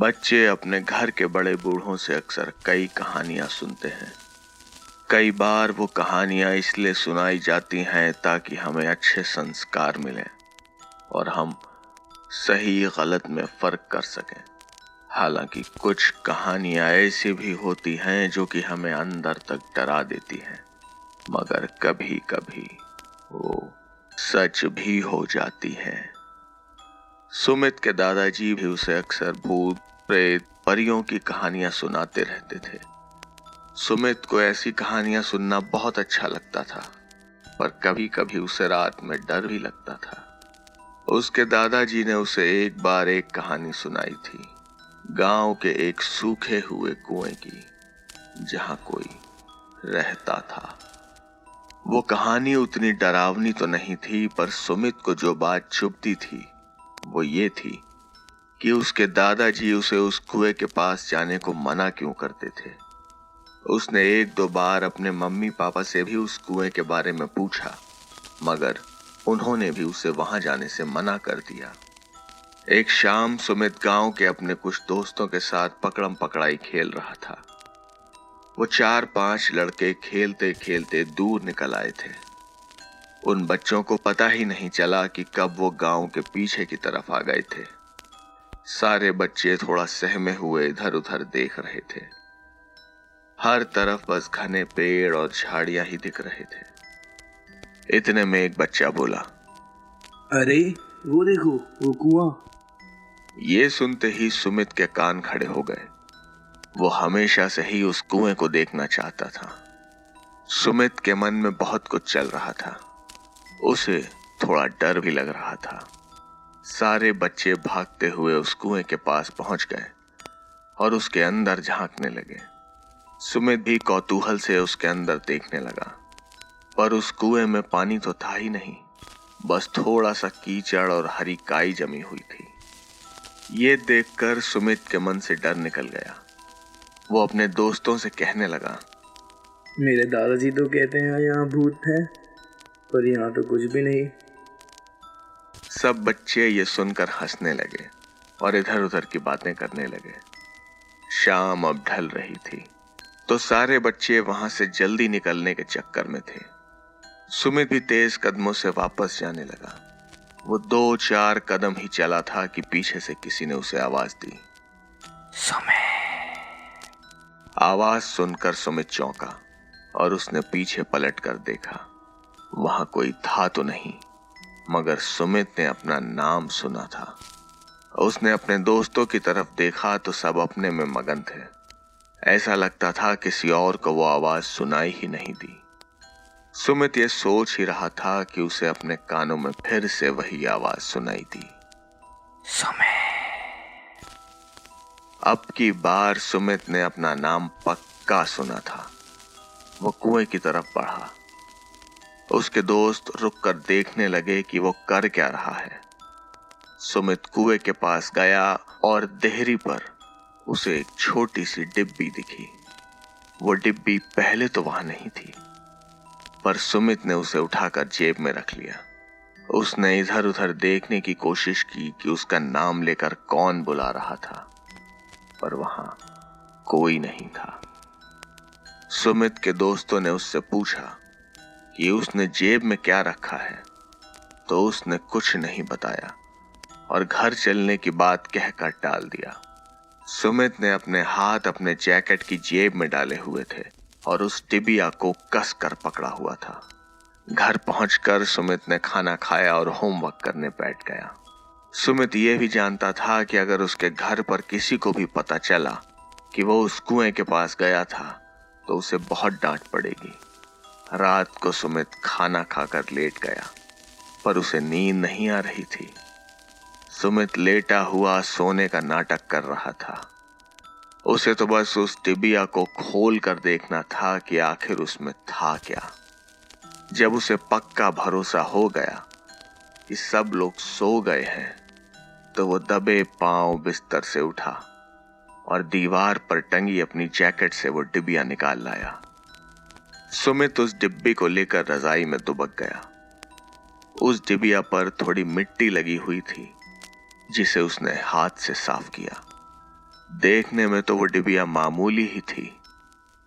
बच्चे अपने घर के बड़े बूढ़ों से अक्सर कई कहानियां सुनते हैं। कई बार वो कहानियां इसलिए सुनाई जाती हैं ताकि हमें अच्छे संस्कार मिलें और हम सही गलत में फर्क कर सकें। हालांकि कुछ कहानियां ऐसी भी होती हैं जो कि हमें अंदर तक डरा देती हैं, मगर कभी कभी वो सच भी हो जाती हैं। सुमित के दादाजी भी उसे अक्सर भूत, प्रेत, परियों की कहानियां सुनाते रहते थे। सुमित को ऐसी कहानियां सुनना बहुत अच्छा लगता था, पर कभी कभी उसे रात में डर भी लगता था। उसके दादाजी ने उसे एक बार एक कहानी सुनाई थी, गांव के एक सूखे हुए कुएं की, जहां कोई रहता था। वो कहानी उतनी डरावनी तो नहीं थी, पर सुमित को जो बात चुभती थी वो ये थी कि उसके दादाजी उसे उस कुएं के पास जाने को मना क्यों करते थे। उसने एक दो बार अपने मम्मी पापा से भी उस कुएं के बारे में पूछा, मगर उन्होंने भी उसे वहां जाने से मना कर दिया। एक शाम सुमित गांव के अपने कुछ दोस्तों के साथ पकड़म पकड़ाई खेल रहा था। वो 4-5 लड़के खेलते खेलते दूर निकल आए थे। उन बच्चों को पता ही नहीं चला कि कब वो गांव के पीछे की तरफ आ गए थे। सारे बच्चे थोड़ा सहमे हुए इधर उधर देख रहे थे। हर तरफ बस घने पेड़ और झाड़ियां ही दिख रहे थे। इतने में एक बच्चा बोला, अरे वो देखो, वो कुआं। ये सुनते ही सुमित के कान खड़े हो गए। वो हमेशा से ही उस कुएं को देखना चाहता था। सुमित के मन में बहुत कुछ चल रहा था। उसे थोड़ा डर भी लग रहा था। सारे बच्चे भागते हुए उस कुएं के पास पहुंच गए और उसके अंदर झांकने लगे। सुमित भी कौतूहल से उसके अंदर देखने लगा, पर उस कुएं में पानी तो था ही नहीं, बस थोड़ा सा कीचड़ और हरी काई जमी हुई थी। ये देखकर सुमित के मन से डर निकल गया। वो अपने दोस्तों से कहने लगा, मेरे दादाजी तो कहते हैं यहाँ भूत है, पर यहाँ तो कुछ भी नहीं। सब बच्चे ये सुनकर हंसने लगे और इधर उधर की बातें करने लगे। शाम अब ढल रही थी, तो सारे बच्चे वहां से जल्दी निकलने के चक्कर में थे। सुमित भी तेज कदमों से वापस जाने लगा। वो 2-4 कदम ही चला था कि पीछे से किसी ने उसे आवाज दी, सुमित। आवाज सुनकर सुमित चौंका और उसने पीछे पलट कर देखा। वहां कोई था तो नहीं, मगर सुमित ने अपना नाम सुना था। उसने अपने दोस्तों की तरफ देखा तो सब अपने में मगन थे। ऐसा लगता था किसी और को वो आवाज सुनाई ही नहीं दी। सुमित ये सोच ही रहा था कि उसे अपने कानों में फिर से वही आवाज सुनाई दी, सुमित। अब की बार सुमित ने अपना नाम पक्का सुना था। वो कुएं की तरफ बढ़ा। उसके दोस्त रुककर देखने लगे कि वो कर क्या रहा है। सुमित कुएं के पास गया और देहरी पर उसे एक छोटी सी डिब्बी दिखी। वो डिब्बी पहले तो वहां नहीं थी, पर सुमित ने उसे उठाकर जेब में रख लिया। उसने इधर उधर देखने की कोशिश की कि उसका नाम लेकर कौन बुला रहा था, पर वहां कोई नहीं था। सुमित के दोस्तों ने उससे पूछा कि उसने जेब में क्या रखा है, तो उसने कुछ नहीं बताया और घर चलने की बात कहकर टाल दिया। सुमित ने अपने हाथ अपने जैकेट की जेब में डाले हुए थे और उस टिबिया को कसकर पकड़ा हुआ था। घर पहुंचकर सुमित ने खाना खाया और होमवर्क करने बैठ गया। सुमित ये भी जानता था कि अगर उसके घर पर किसी को भी पता चला कि वो उस कुएं के पास गया था तो उसे बहुत डांट पड़ेगी। रात को सुमित खाना खाकर लेट गया, पर उसे नींद नहीं आ रही थी। सुमित लेटा हुआ सोने का नाटक कर रहा था। उसे तो बस उस टिबिया को खोल कर देखना था कि आखिर उसमें था क्या। जब उसे पक्का भरोसा हो गया कि सब लोग सो गए हैं, तो वो दबे पांव बिस्तर से उठा और दीवार पर टंगी अपनी जैकेट से वो डिबिया निकाल लाया। सुमित उस डिब्बी को लेकर रजाई में दुबक गया। उस डिबिया पर थोड़ी मिट्टी लगी हुई थी, जिसे उसने हाथ से साफ किया। देखने में तो वो डिबिया मामूली ही थी,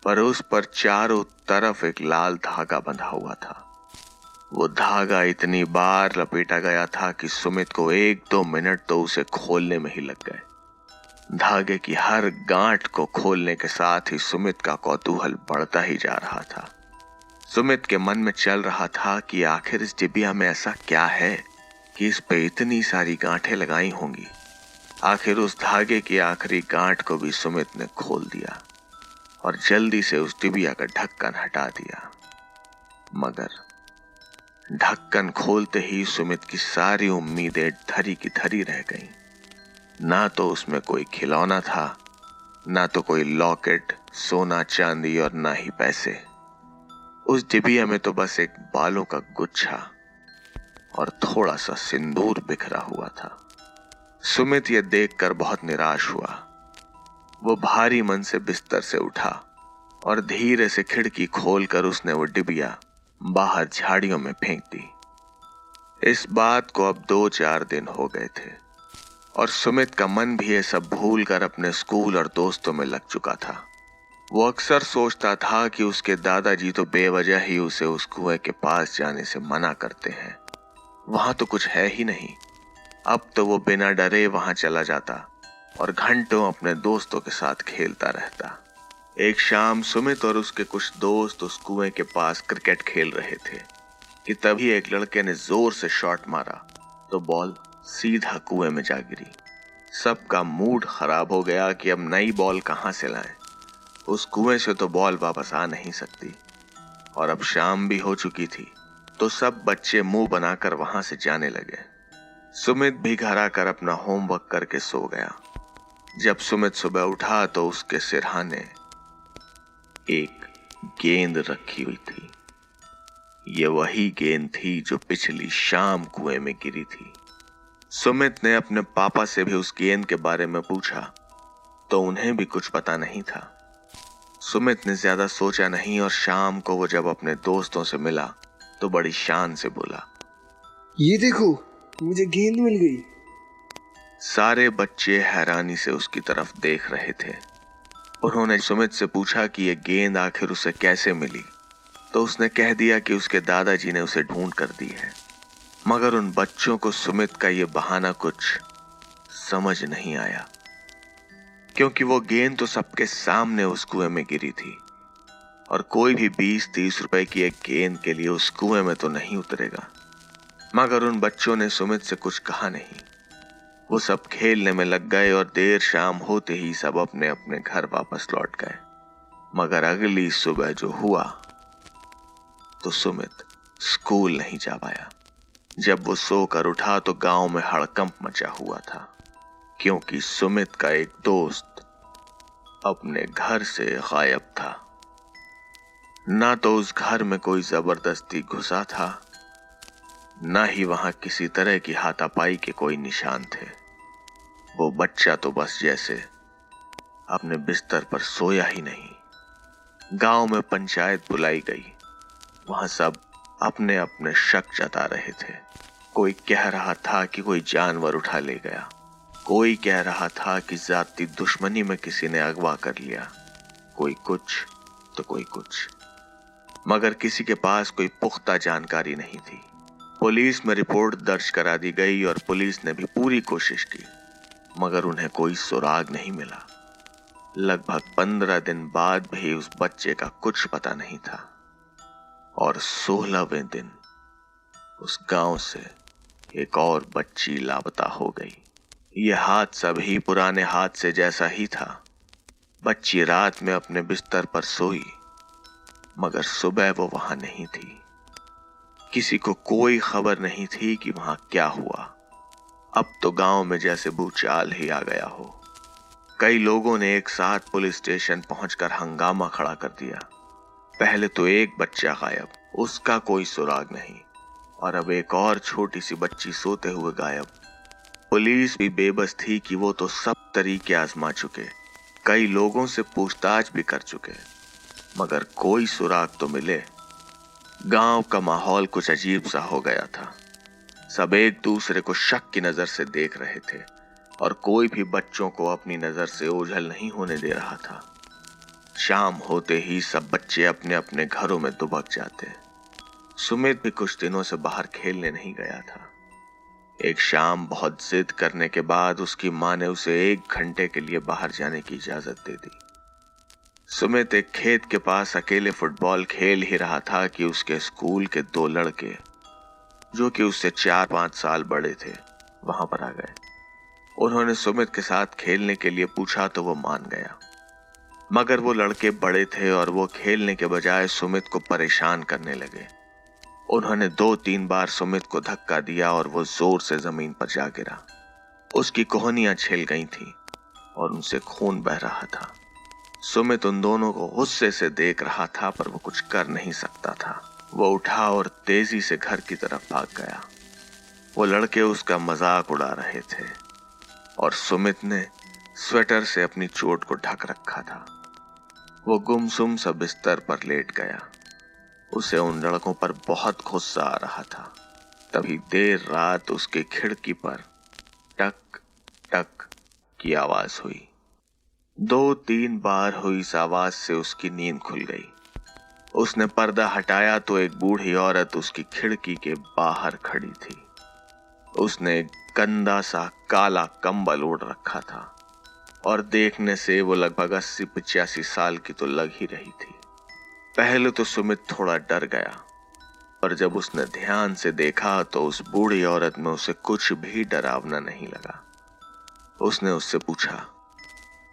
पर उस पर चारों तरफ एक लाल धागा बंधा हुआ था। वो धागा इतनी बार लपेटा गया था कि सुमित को 1-2 मिनट तो उसे खोलने में ही लग गए। धागे की हर गांठ को खोलने के साथ ही सुमित का कौतूहल बढ़ता ही जा रहा था। सुमित के मन में चल रहा था कि आखिर इस डिबिया में ऐसा क्या है कि इस पे इतनी सारी गांठें लगाई होंगी। आखिर उस धागे की आखिरी गांठ को भी सुमित ने खोल दिया और जल्दी से उस डिबिया का ढक्कन हटा दिया। मगर ढक्कन खोलते ही सुमित की सारी उम्मीदें धरी की धरी रह गईं। ना तो उसमें कोई खिलौना था, ना तो कोई लॉकेट, सोना चांदी और ना ही पैसे। उस डिबिया में तो बस एक बालों का गुच्छा और थोड़ा सा सिंदूर बिखरा हुआ था। सुमित ये देखकर बहुत निराश हुआ। वो भारी मन से बिस्तर से उठा और धीरे से खिड़की खोलकर उसने वो डिबिया बाहर झाड़ियों में फेंक दी। इस बात को अब 2-4 दिन हो गए थे और सुमित का मन भी ये सब भूलकर अपने स्कूल और दोस्तों में लग चुका था। वो अक्सर सोचता था कि उसके दादाजी तो बेवजह ही उसे उस कुएं के पास जाने से मना करते हैं। वहां तो कुछ है ही नहीं। अब तो वो बिना डरे वहां चला जाता और घंटों अपने दोस्तों के साथ खेलता रहता। एक शाम सुमित और उसके कुछ दोस्त उस कुएं के पास क्रिकेट खेल रहे थे कि तभी एक लड़के ने जोर से शॉट मारा तो बॉल सीधा कुएं में जा गिरी। सबका मूड खराब हो गया कि अब नई बॉल कहां से लाएं। उस कुएं से तो बॉल वापस आ नहीं सकती और अब शाम भी हो चुकी थी, तो सब बच्चे मुंह बनाकर वहां से जाने लगे। सुमित भी घर आकर अपना होमवर्क करके सो गया। जब सुमित सुबह उठा तो उसके सिरहाने एक गेंद रखी हुई थी। ये वही गेंद थी जो पिछली शाम कुएं में गिरी थी। सुमित ने अपने पापा से भी उस गेंद के बारे में पूछा तो उन्हें भी कुछ पता नहीं था। सुमित ने ज्यादा सोचा नहीं और शाम को वो जब अपने दोस्तों से मिला तो बड़ी शान से बोला, ये देखो, मुझे गेंद मिल गई। सारे बच्चे हैरानी से उसकी तरफ देख रहे थे। उन्होंने सुमित से पूछा कि ये गेंद आखिर उसे कैसे मिली, तो उसने कह दिया कि उसके दादाजी ने उसे ढूंढ कर दी है। मगर उन बच्चों को सुमित का ये बहाना कुछ समझ नहीं आया, क्योंकि वो गेंद तो सबके सामने उस कुएं में गिरी थी और कोई भी 20-30 रुपए की एक गेंद के लिए उस कुएं में तो नहीं उतरेगा। मगर उन बच्चों ने सुमित से कुछ कहा नहीं। वो सब खेलने में लग गए और देर शाम होते ही सब अपने अपने घर वापस लौट गए। मगर अगली सुबह जो हुआ तो सुमित स्कूल नहीं जा पाया। जब वो सोकर उठा तो गांव में हड़कंप मचा हुआ था, क्योंकि सुमित का एक दोस्त अपने घर से गायब था। ना तो उस घर में कोई जबरदस्ती घुसा था, ना ही वहां किसी तरह की हाथापाई के कोई निशान थे। वो बच्चा तो बस जैसे अपने बिस्तर पर सोया ही नहीं। गांव में पंचायत बुलाई गई। वहां सब अपने अपने शक जता रहे थे। कोई कह रहा था कि कोई जानवर उठा ले गया, कोई कह रहा था कि जाती दुश्मनी में किसी ने अगवा कर लिया, कोई कुछ तो कोई कुछ, मगर किसी के पास कोई पुख्ता जानकारी नहीं थी। पुलिस में रिपोर्ट दर्ज करा दी गई और पुलिस ने भी पूरी कोशिश की, मगर उन्हें कोई सुराग नहीं मिला। लगभग 15 दिन बाद भी उस बच्चे का कुछ पता नहीं था और 16वें दिन उस गांव से एक और बच्ची लापता हो गई। यह हादसा भी पुराने हादसे जैसा ही था। बच्ची रात में अपने बिस्तर पर सोई, मगर सुबह वो वहां नहीं थी। किसी को कोई खबर नहीं थी कि वहां क्या हुआ। अब तो गांव में जैसे भूचाल ही आ गया हो। कई लोगों ने एक साथ पुलिस स्टेशन पहुंचकर हंगामा खड़ा कर दिया। पहले तो एक बच्चा गायब, उसका कोई सुराग नहीं, और अब एक और छोटी सी बच्ची सोते हुए गायब। पुलिस भी बेबस थी कि वो तो सब तरीके आजमा चुके, कई लोगों से पूछताछ भी कर चुके, मगर कोई सुराग तो मिले। गांव का माहौल कुछ अजीब सा हो गया था। सब एक दूसरे को शक की नजर से देख रहे थे। और कोई भी बच्चों को अपनी नजर से ओझल नहीं होने दे रहा था। शाम होते ही सब बच्चे अपने अपने घरों में दुबक जाते। सुमित भी कुछ दिनों से बाहर खेलने नहीं गया था। एक शाम बहुत जिद करने के बाद उसकी माँ ने उसे 1 घंटे के लिए बाहर जाने की इजाजत दे दी। सुमित एक खेत के पास अकेले फुटबॉल खेल ही रहा था कि उसके स्कूल के 2 लड़के, जो कि उससे 4-5 साल बड़े थे, वहां पर आ गए। उन्होंने सुमित के साथ खेलने के लिए पूछा तो वो मान गया, मगर वो लड़के बड़े थे और वो खेलने के बजाय सुमित को परेशान करने लगे। उन्होंने 2-3 बार सुमित को धक्का दिया और वो जोर से जमीन पर जा गिरा। उसकी कोहनियां छिल गई थी और उनसे खून बह रहा था। सुमित उन दोनों को गुस्से से देख रहा था, पर वो कुछ कर नहीं सकता था। वो उठा और तेजी से घर की तरफ भाग गया। वो लड़के उसका मजाक उड़ा रहे थे और सुमित ने स्वेटर से अपनी चोट को ढक रखा था। वो गुमसुम सा बिस्तर पर लेट गया। उसे उन लड़कों पर बहुत गुस्सा आ रहा था। तभी देर रात उसके खिड़की पर टक टक की आवाज हुई। 2-3 बार हुई इस आवाज से उसकी नींद खुल गई। उसने पर्दा हटाया तो एक बूढ़ी औरत उसकी खिड़की के बाहर खड़ी थी। उसने एक गंदा सा काला कंबल ओढ़ रखा था और देखने से वो लगभग 80-85 साल की तो लग ही रही थी। पहले तो सुमित थोड़ा डर गया, पर जब उसने ध्यान से देखा तो उस बूढ़ी औरत में उसे कुछ भी डरावना नहीं लगा। उसने उससे पूछा,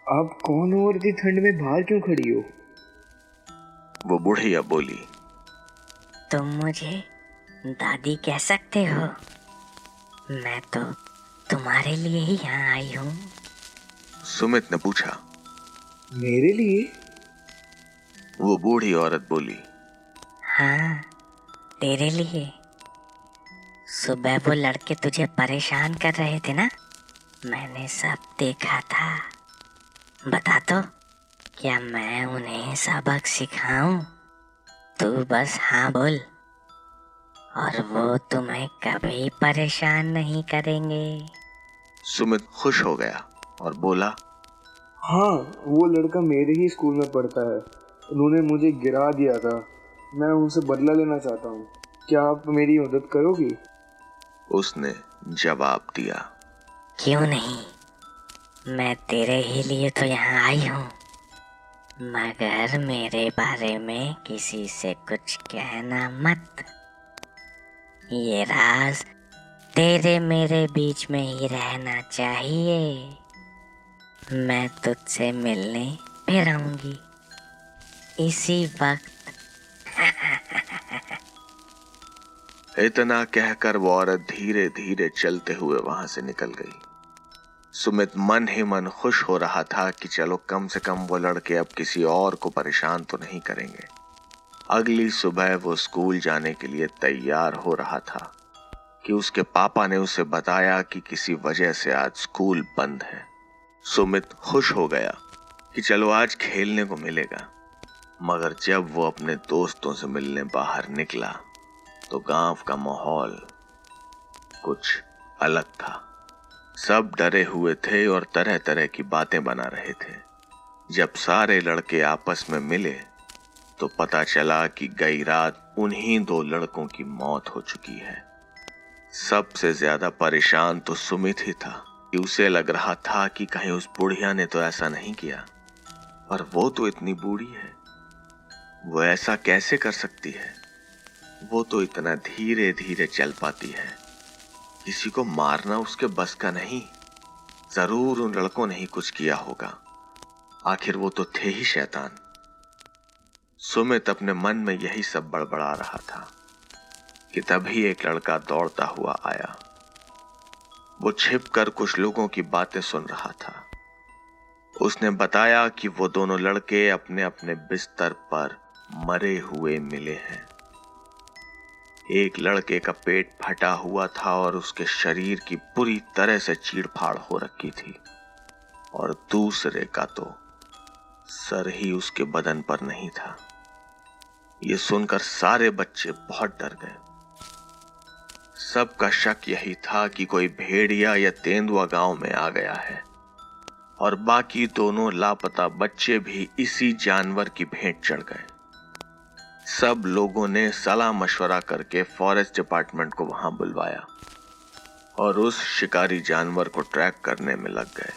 आप कौन हो और इतनी ठंड में बाहर क्यों खड़ी हो? वो बुढ़िया बोली, तुम मुझे दादी कह सकते हो। मैं तो तुम्हारे लिए ही यहाँ आई हूँ। सुमित ने पूछा, मेरे लिए? वो बूढ़ी औरत बोली, हाँ, तेरे लिए। सुबह वो लड़के तुझे परेशान कर रहे थे ना, मैंने सब देखा था। बता तो, क्या मैं उन्हें सबक सिखाऊं? तू बस हाँ बोल और वो तुम्हें कभी परेशान नहीं करेंगे। सुमित खुश हो गया और बोला, हाँ, वो लड़का मेरे ही स्कूल में पढ़ता है। उन्होंने मुझे गिरा दिया था। मैं उनसे बदला लेना चाहता हूँ। क्या आप मेरी मदद करोगी? उसने जवाब दिया, क्यों नहीं, मैं तेरे ही लिए तो यहाँ आई हूँ। मगर मेरे बारे में किसी से कुछ कहना मत। ये राज तेरे मेरे बीच में ही रहना चाहिए। मैं तुझसे मिलने फिर आऊंगी इसी वक्त। इतना कहकर वो औरत धीरे धीरे चलते हुए वहां से निकल गई। सुमित मन ही मन खुश हो रहा था कि चलो कम से कम वो लड़के अब किसी और को परेशान तो नहीं करेंगे। अगली सुबह वो स्कूल जाने के लिए तैयार हो रहा था कि उसके पापा ने उसे बताया कि किसी वजह से आज स्कूल बंद है। सुमित खुश हो गया कि चलो आज खेलने को मिलेगा। मगर जब वो अपने दोस्तों से मिलने बाहर निकला तो गांव का माहौल कुछ अलग था। सब डरे हुए थे और तरह तरह की बातें बना रहे थे। जब सारे लड़के आपस में मिले तो पता चला कि गई रात उन्हीं 2 लड़कों की मौत हो चुकी है। सबसे ज्यादा परेशान तो सुमित ही था कि उसे लग रहा था कि कहीं उस बुढ़िया ने तो ऐसा नहीं किया, पर वो तो इतनी बूढ़ी है, वो ऐसा कैसे कर सकती है? वो तो इतना धीरे धीरे चल पाती है। किसी को मारना उसके बस का नहीं। जरूर उन लड़कों ने ही कुछ किया होगा, आखिर वो तो थे ही शैतान। सुमित अपने मन में यही सब बड़बड़ा रहा था कि तभी एक लड़का दौड़ता हुआ आया। वो छिपकर कुछ लोगों की बातें सुन रहा था। उसने बताया कि वो दोनों लड़के अपने अपने बिस्तर पर मरे हुए मिले हैं। एक लड़के का पेट फटा हुआ था और उसके शरीर की पूरी तरह से चीड़-फाड़ हो रखी थी, और दूसरे का तो सर ही उसके बदन पर नहीं था। ये सुनकर सारे बच्चे बहुत डर गए। सबका शक यही था कि कोई भेड़िया या तेंदुआ गांव में आ गया है और बाकी दोनों लापता बच्चे भी इसी जानवर की भेंट चढ़ गए। सब लोगों ने सलाह मशवरा करके फॉरेस्ट डिपार्टमेंट को वहां बुलवाया और उस शिकारी जानवर को ट्रैक करने में लग गए।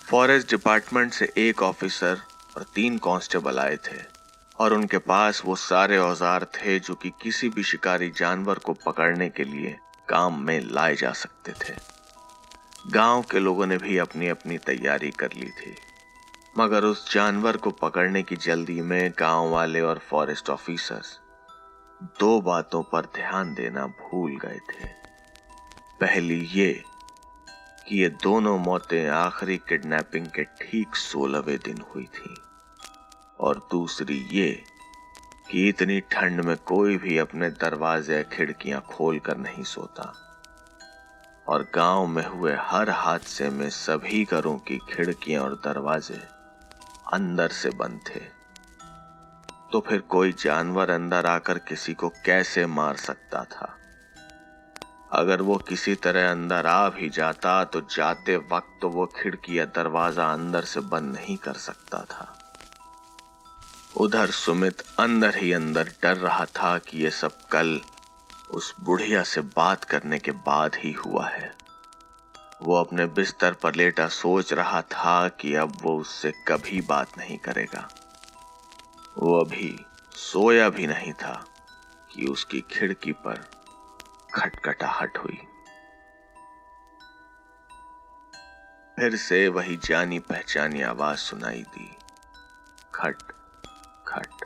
फॉरेस्ट डिपार्टमेंट से एक ऑफिसर और 3 कांस्टेबल आए थे और उनके पास वो सारे औजार थे जो कि किसी भी शिकारी जानवर को पकड़ने के लिए काम में लाए जा सकते थे। गांव के लोगों ने भी अपनी अपनी तैयारी कर ली थी, मगर उस जानवर को पकड़ने की जल्दी में गांव वाले और फॉरेस्ट ऑफिसर्स 2 बातों पर ध्यान देना भूल गए थे। पहली ये कि ये दोनों मौतें आखिरी किडनैपिंग के ठीक 16वें दिन हुई थी, और दूसरी ये कि इतनी ठंड में कोई भी अपने दरवाजे खिड़कियां खोल कर नहीं सोता और गांव में हुए हर हादसे में सभी घरों की खिड़कियां और दरवाजे अंदर से बंद थे। तो फिर कोई जानवर अंदर आकर किसी को कैसे मार सकता था? अगर वो किसी तरह अंदर आ भी जाता तो जाते वक्त तो वो खिड़की या दरवाजा अंदर से बंद नहीं कर सकता था। उधर सुमित अंदर ही अंदर डर रहा था कि ये सब कल उस बुढ़िया से बात करने के बाद ही हुआ है। वो अपने बिस्तर पर लेटा सोच रहा था कि अब वो उससे कभी बात नहीं करेगा। वो अभी सोया भी नहीं था कि उसकी खिड़की पर खटखटाहट हुई। फिर से वही जानी पहचानी आवाज सुनाई दी, खट खट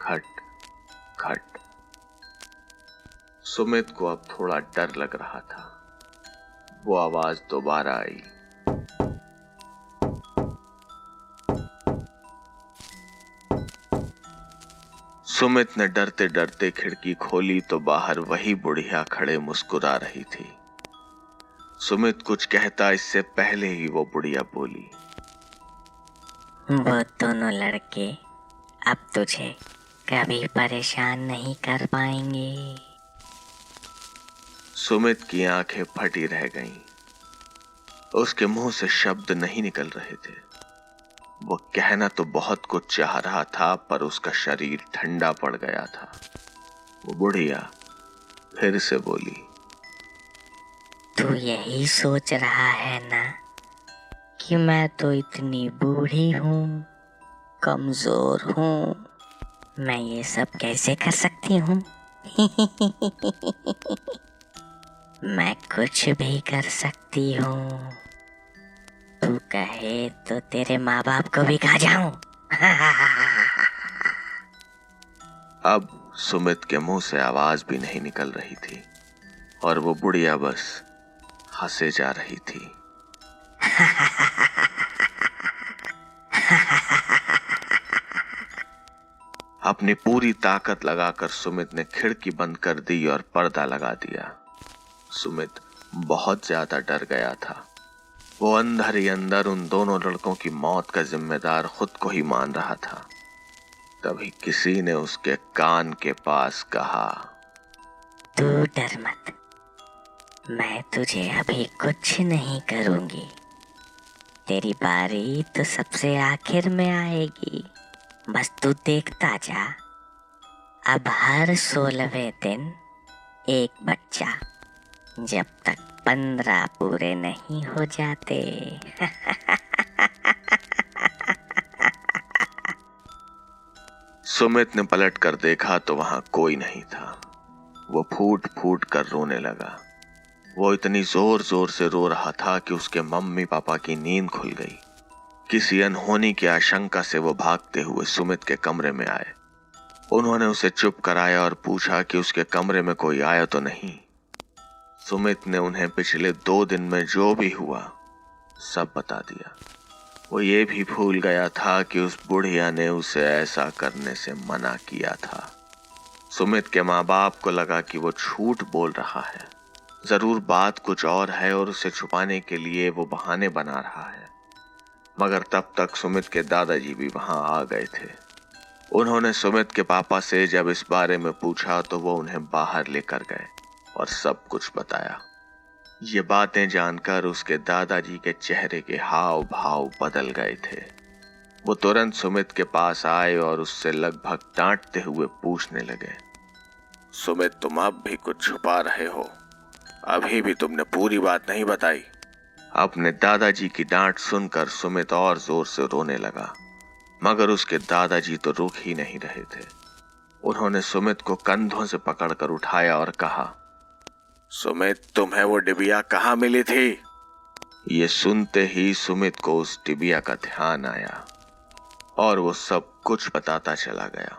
खट खट। सुमित को अब थोड़ा डर लग रहा था। वो आवाज दोबारा आई। सुमित ने डरते डरते खिड़की खोली तो बाहर वही बुढ़िया खड़े मुस्कुरा रही थी। सुमित कुछ कहता इससे पहले ही वो बुढ़िया बोली, वो दोनों लड़के अब तुझे कभी परेशान नहीं कर पाएंगे। सुमित की आंखें फटी रह गईं। उसके मुंह से शब्द नहीं निकल रहे थे। वो कहना तो बहुत कुछ चाह रहा था, पर उसका शरीर ठंडा पड़ गया था। वो बुढ़िया फिर से बोली, तू यही सोच रहा है ना कि मैं तो इतनी बूढ़ी हूँ, कमजोर हूँ, मैं ये सब कैसे कर सकती हूँ? मैं कुछ भी कर सकती हूँ। तू कहे तो तेरे माँ बाप को भी खा जाऊं। अब सुमित के मुंह से आवाज भी नहीं निकल रही थी और वो बुढ़िया बस हंसे जा रही थी। अपनी पूरी ताकत लगाकर सुमित ने खिड़की बंद कर दी और पर्दा लगा दिया। सुमित बहुत ज्यादा डर गया था। वो अंदर ही अंदर उन दोनों लड़कों की मौत का जिम्मेदार खुद को ही मान रहा था। तभी किसी ने उसके कान के पास कहा, तू डर मत, मैं तुझे अभी कुछ नहीं करूंगी। तेरी बारी तो सबसे आखिर में आएगी, बस तू देखता जा। अब हर 16वें दिन एक बच्चा, जब तक 15 पूरे नहीं हो जाते। सुमित ने पलट कर देखा तो वहां कोई नहीं था। वो फूट फूट कर रोने लगा। वो इतनी जोर जोर से रो रहा था कि उसके मम्मी पापा की नींद खुल गई। किसी अनहोनी की आशंका से वो भागते हुए सुमित के कमरे में आए। उन्होंने उसे चुप कराया और पूछा कि उसके कमरे में कोई आया तो नहीं। सुमित ने उन्हें पिछले 2 दिन में जो भी हुआ सब बता दिया। वो ये भी भूल गया था कि उस बुढ़िया ने उसे ऐसा करने से मना किया था। सुमित के माँ बाप को लगा कि वो झूठ बोल रहा है, जरूर बात कुछ और है और उसे छुपाने के लिए वो बहाने बना रहा है। मगर तब तक सुमित के दादाजी भी वहां आ गए थे। उन्होंने सुमित के पापा से जब इस बारे में पूछा तो वो उन्हें बाहर लेकर गए और सब कुछ बताया। ये बातें जानकर उसके दादाजी के चेहरे के हाव भाव बदल गए थे। वो तुरंत सुमित के पास आए और उससे लगभग डांटते हुए पूछने लगे, सुमित, तुम अब भी कुछ छुपा रहे हो। अभी भी तुमने पूरी बात नहीं बताई। अपने दादाजी की डांट सुनकर सुमित और जोर से रोने लगा, मगर उसके दादाजी तो रुक ही नहीं रहे थे। उन्होंने सुमित को कंधों से पकड़कर उठाया और कहा, सुमित, तुम्हें वो डिबिया कहाँ मिली थी? ये सुनते ही सुमित को उस डिबिया का ध्यान आया और वो सब कुछ बताता चला गया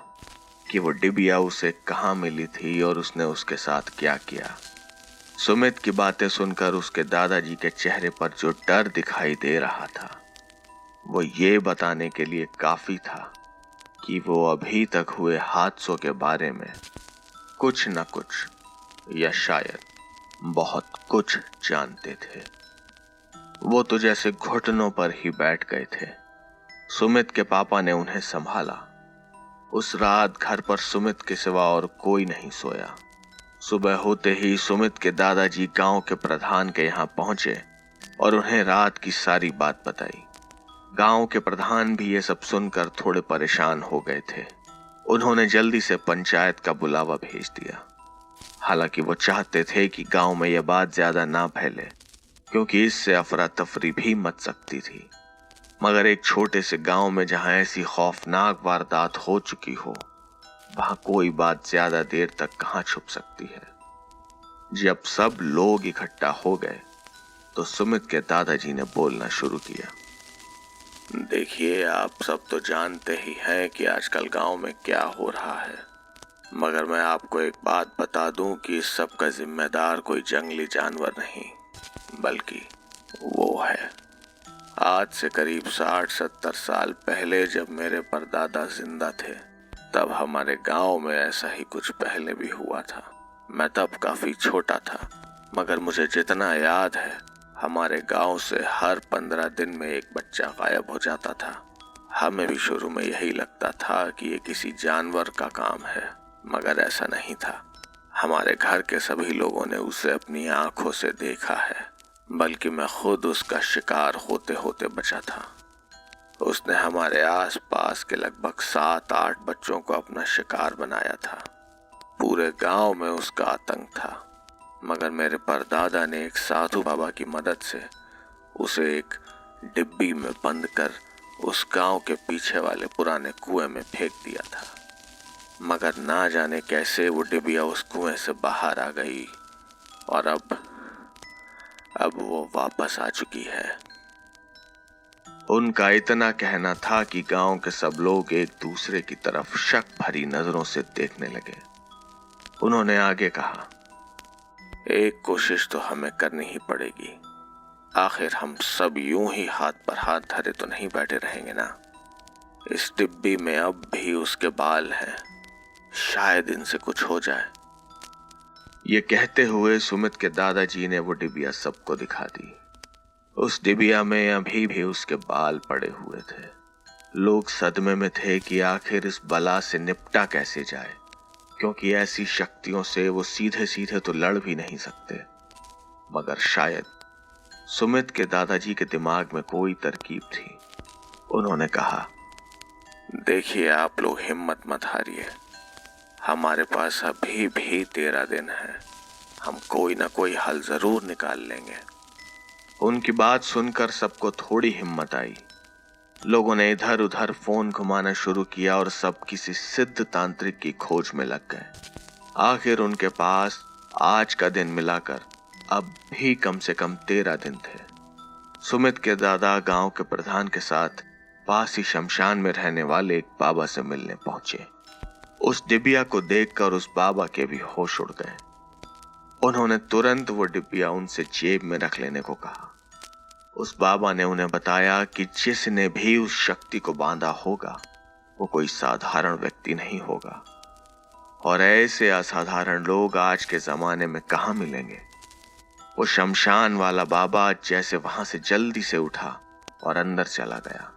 कि वो डिबिया उसे कहाँ मिली थी और उसने उसके साथ क्या किया। सुमित की बातें सुनकर उसके दादाजी के चेहरे पर जो डर दिखाई दे रहा था वो ये बताने के लिए काफी था कि वो अभी तक हुए हादसों के बारे में कुछ न कुछ या शायद बहुत कुछ जानते थे। वो तो जैसे घुटनों पर ही बैठ गए थे। सुमित के पापा ने उन्हें संभाला। उस रात घर पर सुमित के सिवा और कोई नहीं सोया। सुबह होते ही सुमित के दादाजी गांव के प्रधान के यहाँ पहुंचे और उन्हें रात की सारी बात बताई। गांव के प्रधान भी ये सब सुनकर थोड़े परेशान हो गए थे। उन्होंने जल्दी से पंचायत का बुलावा भेज दिया। हालांकि वो चाहते थे कि गांव में यह बात ज्यादा ना फैले, क्योंकि इससे अफरा तफरी भी मच सकती थी। मगर एक छोटे से गांव में जहां ऐसी खौफनाक वारदात हो चुकी हो, वहां कोई बात ज्यादा देर तक कहां छुप सकती है। जब सब लोग इकट्ठा हो गए तो सुमित के दादाजी ने बोलना शुरू किया। देखिए, आप सब तो जानते ही हैं कि आजकल गांव में क्या हो रहा है, मगर मैं आपको एक बात बता दूं कि इस सब का जिम्मेदार कोई जंगली जानवर नहीं, बल्कि वो है। आज से करीब 60-70 साल पहले जब मेरे परदादा जिंदा थे, तब हमारे गांव में ऐसा ही कुछ पहले भी हुआ था। मैं तब काफी छोटा था, मगर मुझे जितना याद है, हमारे गांव से हर 15 दिन में एक बच्चा गायब हो जाता था। हमें भी शुरू में यही लगता था कि ये किसी जानवर का काम है, मगर ऐसा नहीं था। हमारे घर के सभी लोगों ने उसे अपनी आंखों से देखा है, बल्कि मैं खुद उसका शिकार होते होते बचा था। उसने हमारे आसपास के लगभग 7-8 बच्चों को अपना शिकार बनाया था। पूरे गांव में उसका आतंक था, मगर मेरे परदादा ने एक साधु बाबा की मदद से उसे एक डिब्बी में बंद कर उस गांव के पीछे वाले पुराने कुएं में फेंक दिया था। मगर ना जाने कैसे वो डिबिया उस कुएं से बाहर आ गई और अब वो वापस आ चुकी है। उनका इतना कहना था कि गांव के सब लोग एक दूसरे की तरफ शक भरी नजरों से देखने लगे। उन्होंने आगे कहा, एक कोशिश तो हमें करनी ही पड़ेगी। आखिर हम सब यूं ही हाथ पर हाथ धरे तो नहीं बैठे रहेंगे ना। इस डिब्बी में अब भी उसके बाल हैं, शायद इनसे कुछ हो जाए। ये कहते हुए सुमित के दादाजी ने वो डिबिया सबको दिखा दी। उस डिबिया में अभी भी उसके बाल पड़े हुए थे। लोग सदमे में थे कि आखिर इस बला से निपटा कैसे जाए, क्योंकि ऐसी शक्तियों से वो सीधे सीधे तो लड़ भी नहीं सकते। मगर शायद सुमित के दादाजी के दिमाग में कोई तरकीब थी। उन्होंने कहा, देखिए, आप लोग हिम्मत मत हारिए। हमारे पास अभी भी 13 दिन है। हम कोई ना कोई हल जरूर निकाल लेंगे। उनकी बात सुनकर सबको थोड़ी हिम्मत आई। लोगों ने इधर उधर फोन घुमाना शुरू किया और सब किसी सिद्ध तांत्रिक की खोज में लग गए। आखिर उनके पास आज का दिन मिलाकर अब भी कम से कम 13 दिन थे। सुमित के दादा गांव के प्रधान के साथ पास ही शमशान में रहने वाले एक बाबा से मिलने पहुंचे। उस डिबिया को देखकर उस बाबा के भी होश उड़ गए। उन्होंने तुरंत वो डिबिया उनसे जेब में रख लेने को कहा। उस बाबा ने उन्हें बताया कि जिसने भी उस शक्ति को बांधा होगा वो कोई साधारण व्यक्ति नहीं होगा, और ऐसे असाधारण लोग आज के जमाने में कहाँ मिलेंगे। वो शमशान वाला बाबा जैसे वहां से जल्दी से उठा और अंदर चला गया।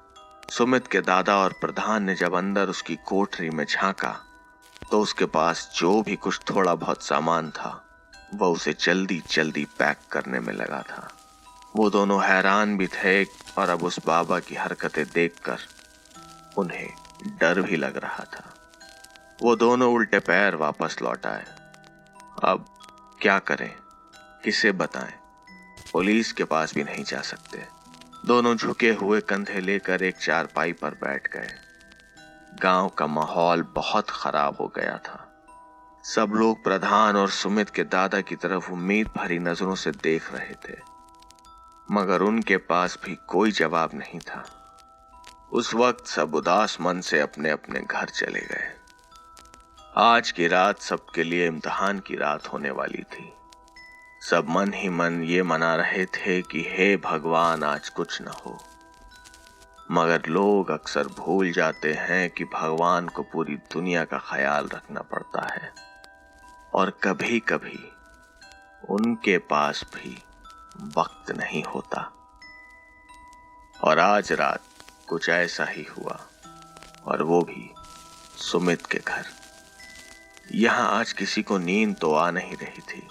सुमित के दादा और प्रधान ने जब अंदर उसकी कोठरी में झांका तो उसके पास जो भी कुछ थोड़ा बहुत सामान था वह उसे जल्दी जल्दी पैक करने में लगा था। वो दोनों हैरान भी थे और अब उस बाबा की हरकतें देखकर उन्हें डर भी लग रहा था। वो दोनों उल्टे पैर वापस लौट आए। अब क्या करें, किसे बताएं? पुलिस के पास भी नहीं जा सकते। दोनों झुके हुए कंधे लेकर एक चारपाई पर बैठ गए। गांव का माहौल बहुत खराब हो गया था। सब लोग प्रधान और सुमित के दादा की तरफ उम्मीद भरी नजरों से देख रहे थे, मगर उनके पास भी कोई जवाब नहीं था। उस वक्त सब उदास मन से अपने अपने घर चले गए। आज की रात सबके लिए इम्तिहान की रात होने वाली थी। सब मन ही मन ये मना रहे थे कि हे भगवान, आज कुछ न हो। मगर लोग अक्सर भूल जाते हैं कि भगवान को पूरी दुनिया का ख्याल रखना पड़ता है और कभी कभी उनके पास भी वक्त नहीं होता। और आज रात कुछ ऐसा ही हुआ, और वो भी सुमित के घर। यहां आज किसी को नींद तो आ नहीं रही थी।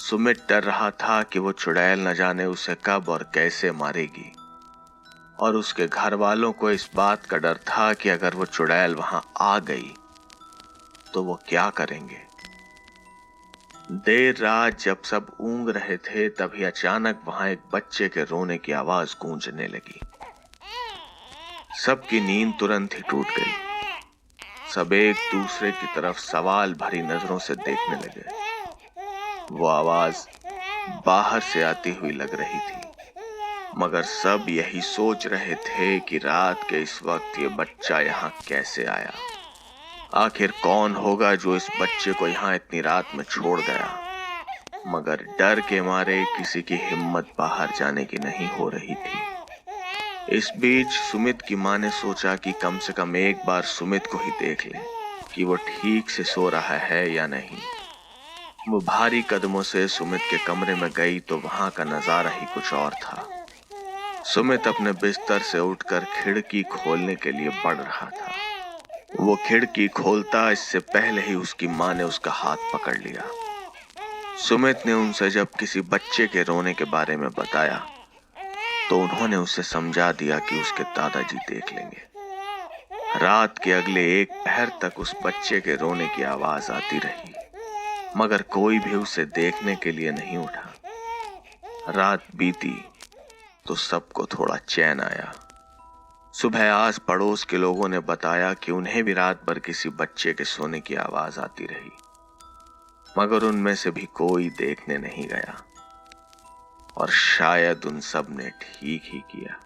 सुमित डर रहा था कि वो चुड़ैल न जाने उसे कब और कैसे मारेगी, और उसके घर वालों को इस बात का डर था कि अगर वो चुड़ैल वहां आ गई तो वो क्या करेंगे। देर रात जब सब ऊँग रहे थे तभी अचानक वहां एक बच्चे के रोने की आवाज गूंजने लगी। सबकी नींद तुरंत ही टूट गई। सब एक दूसरे की तरफ सवाल भरी नजरों से देखने लगे। वो आवाज बाहर से आती हुई लग रही थी, मगर सब यही सोच रहे थे कि रात के इस वक्त ये बच्चा यहाँ कैसे आया। आखिर कौन होगा जो इस बच्चे को यहाँ इतनी रात में छोड़ गया। मगर डर के मारे किसी की हिम्मत बाहर जाने की नहीं हो रही थी। इस बीच सुमित की माँ ने सोचा कि कम से कम एक बार सुमित को ही देख ले कि वो ठीक से सो रहा है या नहीं। वो भारी कदमों से सुमित के कमरे में गई तो वहां का नजारा ही कुछ और था। सुमित अपने बिस्तर से उठकर खिड़की खोलने के लिए बढ़ रहा था। वो खिड़की खोलता इससे पहले ही उसकी माँ ने उसका हाथ पकड़ लिया। सुमित ने उनसे जब किसी बच्चे के रोने के बारे में बताया तो उन्होंने उसे समझा दिया कि उसके दादाजी देख लेंगे। रात के अगले एक पहर तक उस बच्चे के रोने की आवाज आती रही, मगर कोई भी उसे देखने के लिए नहीं उठा। रात बीती तो सबको थोड़ा चैन आया। सुबह आस पड़ोस के लोगों ने बताया कि उन्हें भी रात भर किसी बच्चे के सोने की आवाज आती रही, मगर उनमें से भी कोई देखने नहीं गया। और शायद उन सब ने ठीक ही किया।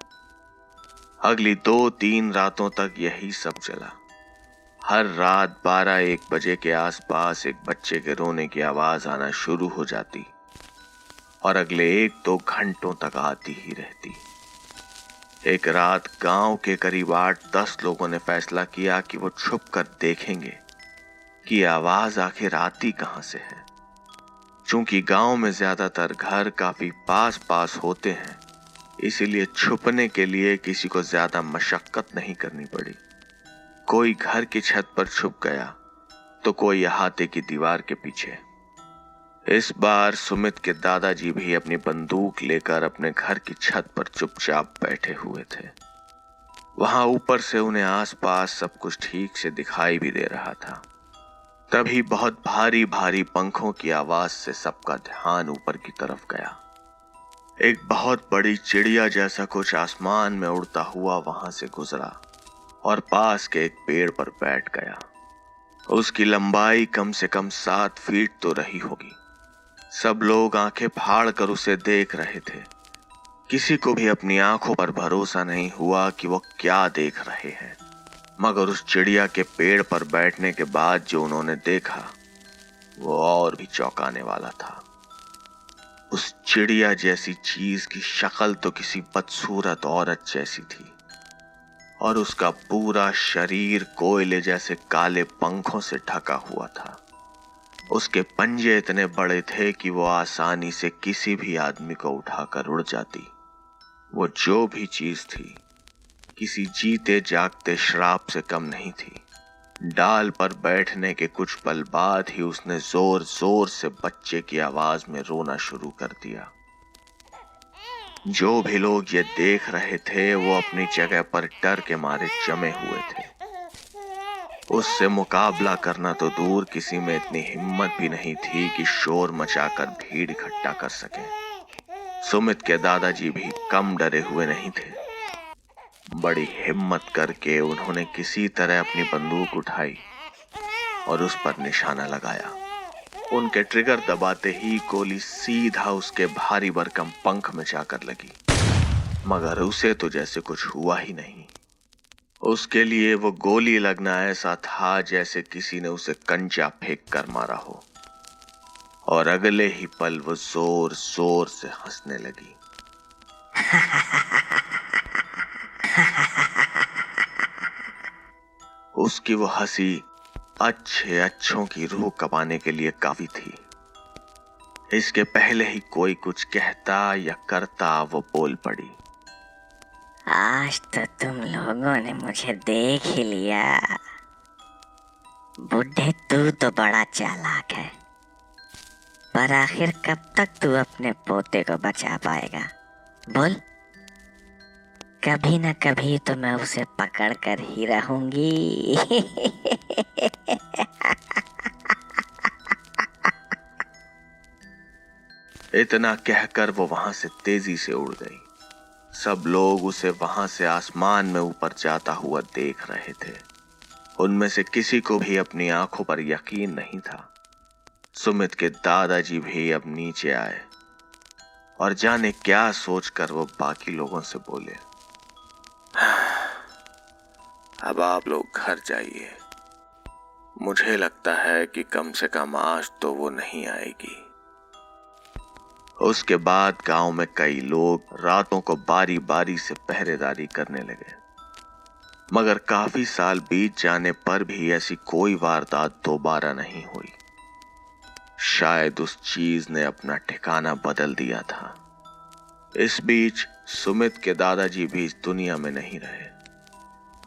अगली 2-3 रातों तक यही सब चला। हर रात 12-1 बजे के आसपास एक बच्चे के रोने की आवाज आना शुरू हो जाती और अगले 1-2 घंटों तक आती ही रहती। एक रात गांव के करीब 8-10 लोगों ने फैसला किया कि वो छुप कर देखेंगे कि आवाज आखिर आती कहां से है। चूंकि गांव में ज्यादातर घर काफी पास पास होते हैं, इसीलिए छुपने के लिए किसी को ज्यादा मशक्कत नहीं करनी पड़ी। कोई घर की छत पर छुप गया तो कोई अहाते की दीवार के पीछे। इस बार सुमित के दादाजी भी अपनी बंदूक लेकर अपने घर की छत पर चुपचाप बैठे हुए थे। वहां ऊपर से उन्हें आसपास सब कुछ ठीक से दिखाई भी दे रहा था। तभी बहुत भारी भारी पंखों की आवाज से सबका ध्यान ऊपर की तरफ गया। एक बहुत बड़ी चिड़िया जैसा कुछ आसमान में उड़ता हुआ वहां से गुजरा और पास के एक पेड़ पर बैठ गया। उसकी लंबाई कम से कम 7 फीट तो रही होगी। सब लोग आंखें फाड़ कर उसे देख रहे थे। किसी को भी अपनी आंखों पर भरोसा नहीं हुआ कि वो क्या देख रहे हैं। मगर उस चिड़िया के पेड़ पर बैठने के बाद जो उन्होंने देखा वो और भी चौंकाने वाला था। उस चिड़िया जैसी चीज की शक्ल तो किसी बदसूरत औरत जैसी थी और उसका पूरा शरीर कोयले जैसे काले पंखों से ढका हुआ था। उसके पंजे इतने बड़े थे कि वो आसानी से किसी भी आदमी को उठाकर उड़ जाती। वो जो भी चीज थी किसी जीते जागते श्राप से कम नहीं थी। डाल पर बैठने के कुछ पल बाद ही उसने जोर जोर से बच्चे की आवाज में रोना शुरू कर दिया। जो भी लोग ये देख रहे थे वो अपनी जगह पर डर के मारे जमे हुए थे। उससे मुकाबला करना तो दूर, किसी में इतनी हिम्मत भी नहीं थी कि शोर मचाकर भीड़ इकट्ठा कर सके। सुमित के दादाजी भी कम डरे हुए नहीं थे। बड़ी हिम्मत करके उन्होंने किसी तरह अपनी बंदूक उठाई और उस पर निशाना लगाया। उनके ट्रिगर दबाते ही गोली सीधा उसके भारी भरकम पंख में जाकर लगी, मगर उसे तो जैसे कुछ हुआ ही नहीं। उसके लिए वो गोली लगना ऐसा था जैसे किसी ने उसे कंचा फेंक कर मारा हो, और अगले ही पल वो जोर जोर से हंसने लगी। उसकी वो हंसी अच्छे अच्छों की रूह कबाने के लिए काफी थी। इसके पहले ही कोई कुछ कहता या करता वो बोल पड़ी। आज तो तुम लोगों ने मुझे देख ही लिया। बुढ़े तू तो बड़ा चालाक है, पर आखिर कब तक तू अपने पोते को बचा पाएगा? बोल, कभी न कभी तो मैं उसे पकड़ कर ही रहूंगी। इतना कहकर वो वहां से तेजी से उड़ गई। सब लोग उसे वहां से आसमान में ऊपर जाता हुआ देख रहे थे। उनमें से किसी को भी अपनी आंखों पर यकीन नहीं था। सुमित के दादाजी भी अब नीचे आए और जाने क्या सोचकर वो बाकी लोगों से बोले, अब आप लोग घर जाइए। मुझे लगता है कि कम से कम आज तो वो नहीं आएगी। उसके बाद गांव में कई लोग रातों को बारी बारी से पहरेदारी करने लगे, मगर काफी साल बीत जाने पर भी ऐसी कोई वारदात दोबारा नहीं हुई। शायद उस चीज ने अपना ठिकाना बदल दिया था। इस बीच सुमित के दादाजी भी इस दुनिया में नहीं रहे,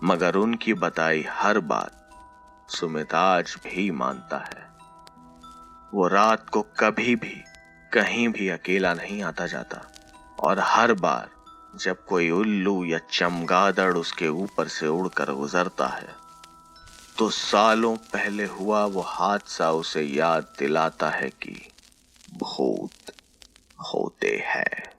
मगर उनकी बताई हर बात सुमित आज भी मानता है। वो रात को कभी भी कहीं भी अकेला नहीं आता जाता, और हर बार जब कोई उल्लू या चमगादड़ उसके ऊपर से उड़कर गुजरता है तो सालों पहले हुआ वो हादसा उसे याद दिलाता है कि भूत होते हैं।